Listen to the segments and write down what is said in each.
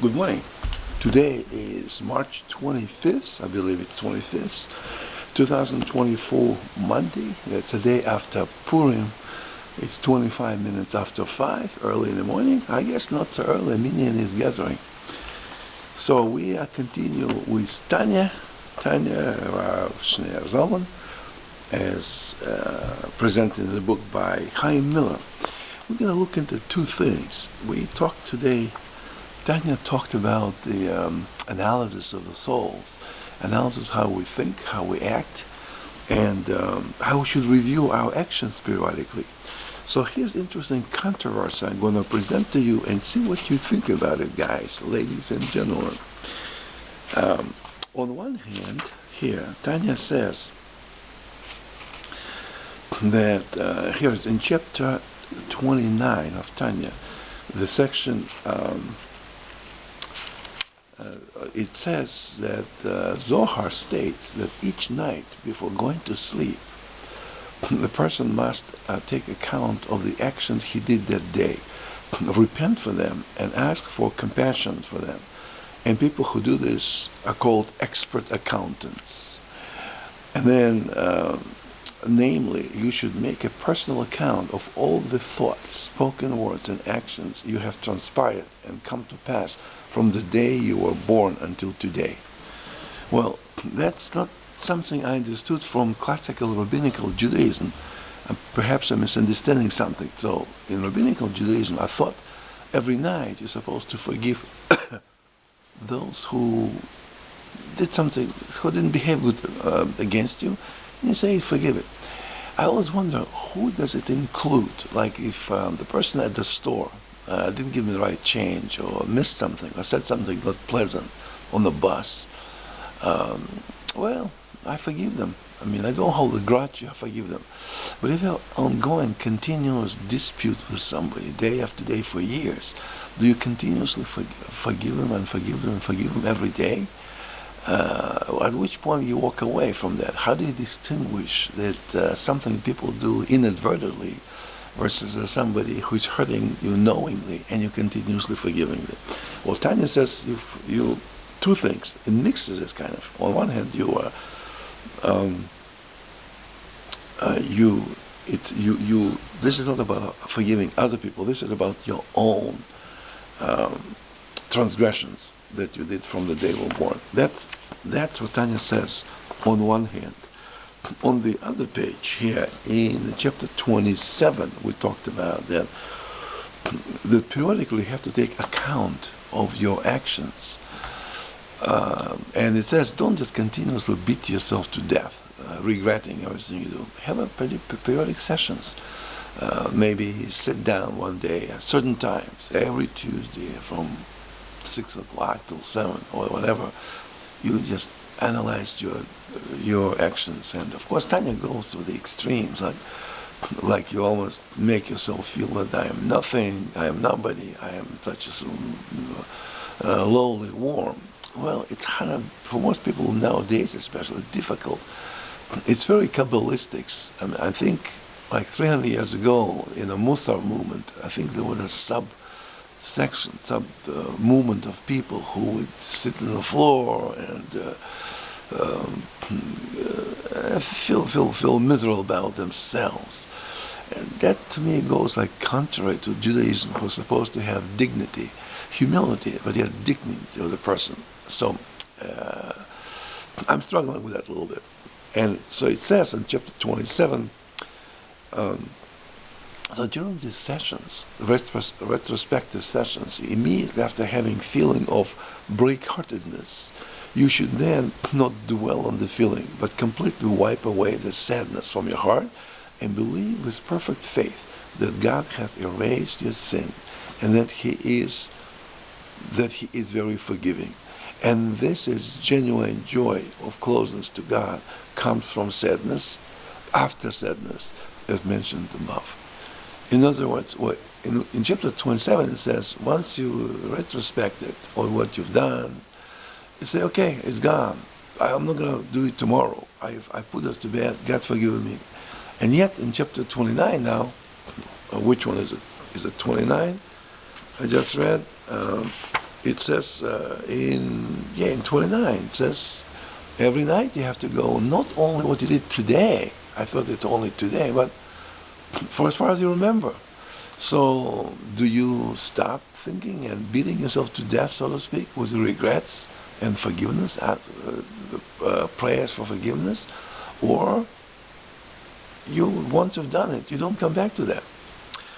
Good morning. Today is March 25th, I believe it's 25th, 2024, Monday. That's a day after Purim. It's 25 minutes after 5, early in the morning. I guess not so early, Minyan is gathering. So we are continuing with Tanya Zalman, as presented in the book by Chaim Miller. We're going to look into two things. We talked today, Tanya talked about the analysis of the souls, analysis how we think, how we act, and how we should review our actions periodically. So here's interesting controversy I'm going to present to you and see what you think about it, guys, ladies and gentlemen. On the one hand, here, Tanya says that, here in chapter 29 of Tanya, the section, it says that Zohar states that each night before going to sleep, the person must take account of the actions he did that day, repent for them, and ask for compassion for them. And people who do this are called expert accountants. And then, namely, you should make a personal account of all the thoughts, spoken words, and actions you have transpired and come to pass from the day you were born until today. Well, that's not something I understood from classical rabbinical Judaism. Perhaps I'm misunderstanding something. So, in rabbinical Judaism, I thought every night you're supposed to forgive those who did something, who didn't behave good against you. And you say, forgive it. I always wonder, who does it include? Like if the person at the store didn't give me the right change, or missed something, or said something not pleasant on the bus, well, I forgive them. I mean, I don't hold a grudge, I forgive them. But if you have ongoing, continuous dispute with somebody, day after day for years, do you continuously forgive them and forgive them and forgive them every day? At which point you walk away from that? How do you distinguish that something people do inadvertently versus somebody who's hurting you knowingly and you're continuously forgiving them? Well, Tanya says you two things. It mixes this kind of. On one hand, this is not about forgiving other people. This is about your own transgressions that you did from the day you were born. That's what Tanya says on one hand. On the other page here, in chapter 27, we talked about that periodically you have to take account of your actions. And it says, don't just continuously beat yourself to death, regretting everything you do. Have a periodic sessions. Maybe sit down one day at certain times, every Tuesday from 6 o'clock till 7 or whatever. You just analyzed your actions. And of course, Tanya goes through the extremes, like you almost make yourself feel that I am nothing, I am nobody, I am such a lowly worm. Well, it's kind of, for most people nowadays especially, difficult. It's very Kabbalistic. I mean, I think like 300 years ago in the Musar movement, I think there was a sub-section, movement of people who would sit on the floor and feel miserable about themselves. And that to me goes like contrary to Judaism, who's supposed to have dignity, humility, but yet dignity of the person. So I'm struggling with that a little bit. And so it says in chapter 27, so during these sessions, retrospective sessions, immediately after having feeling of break-heartedness, you should then not dwell on the feeling, but completely wipe away the sadness from your heart and believe with perfect faith that God hath erased your sin and that He is very forgiving. And this is genuine joy of closeness to God, comes from sadness, after sadness, as mentioned above. In other words, in chapter 27 it says, once you retrospected on what you've done, you say, okay, it's gone. I'm not going to do it tomorrow. I put it to bed. God forgive me. And yet in chapter 29 now, which one is it? Is it 29? I just read. It says in 29, it says every night you have to go, not only what you did today, I thought it's only today, but for as far as you remember. So do you stop thinking and beating yourself to death, so to speak, with regrets and forgiveness, prayers for forgiveness, or you, once you've done it, you don't come back to that?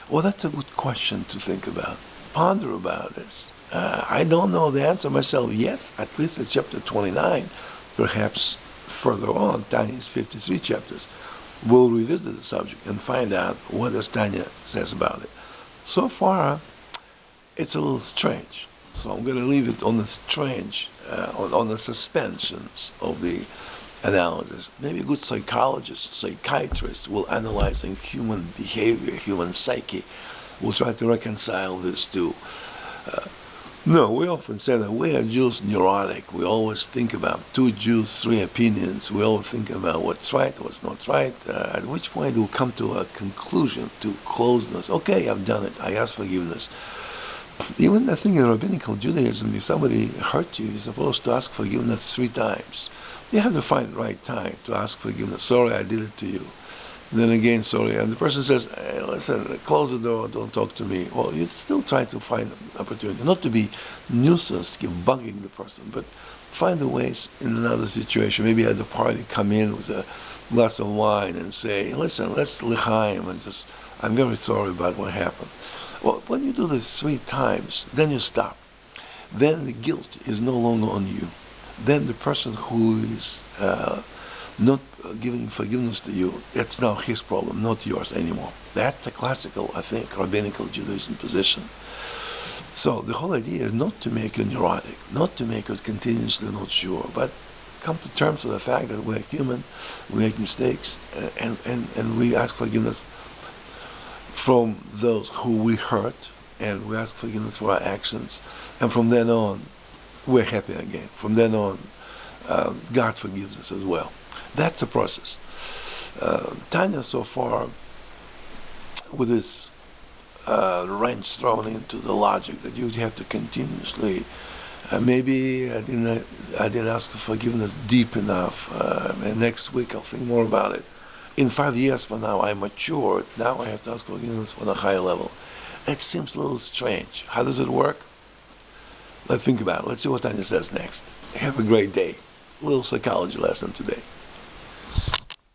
Well, that's a good question to think about, ponder about this. I don't know the answer myself yet, at least at chapter 29. Perhaps further on, Tanya's 53 chapters, we'll revisit the subject and find out what does Tanya says about it. So far, it's a little strange. So I'm going to leave it on the strange, on the suspensions of the analysis. Maybe a good psychologist, psychiatrist will analyze human behavior, human psyche, will try to reconcile this too. No, we often say that we are Jews neurotic. We always think about 2 Jews, 3 opinions. We always think about what's right, what's not right. At which point we'll come to a conclusion, to closeness. Okay, I've done it. I ask forgiveness. Even I think in rabbinical Judaism, if somebody hurt you, you're supposed to ask forgiveness 3 times. You have to find the right time to ask forgiveness. Sorry, I did it to you. Then again, sorry. And the person says, hey, listen, close the door, don't talk to me. Well, you still try to find an opportunity, not to be nuisance, to keep bugging the person, but find the ways in another situation. Maybe at the party, come in with a glass of wine and say, listen, let's l'chaim, and just, I'm very sorry about what happened. Well, when you do this 3 times, then you stop. Then the guilt is no longer on you. Then the person who is not giving forgiveness to you, it's now his problem, not yours anymore. That's a classical, I think, rabbinical Judaism position. So the whole idea is not to make you neurotic, not to make you continuously not sure, but come to terms with the fact that we're human, we make mistakes, and we ask forgiveness from those who we hurt, and we ask forgiveness for our actions, and from then on, we're happy again. From then on, God forgives us as well. That's a process. Tanya, so far, with this wrench thrown into the logic that you have to continuously, maybe I didn't ask for forgiveness deep enough, and next week I'll think more about it. In 5 years from now, I matured. Now I have to ask forgiveness on a higher level. It seems a little strange. How does it work? Let's think about it. Let's see what Tanya says next. Have a great day. A little psychology lesson today.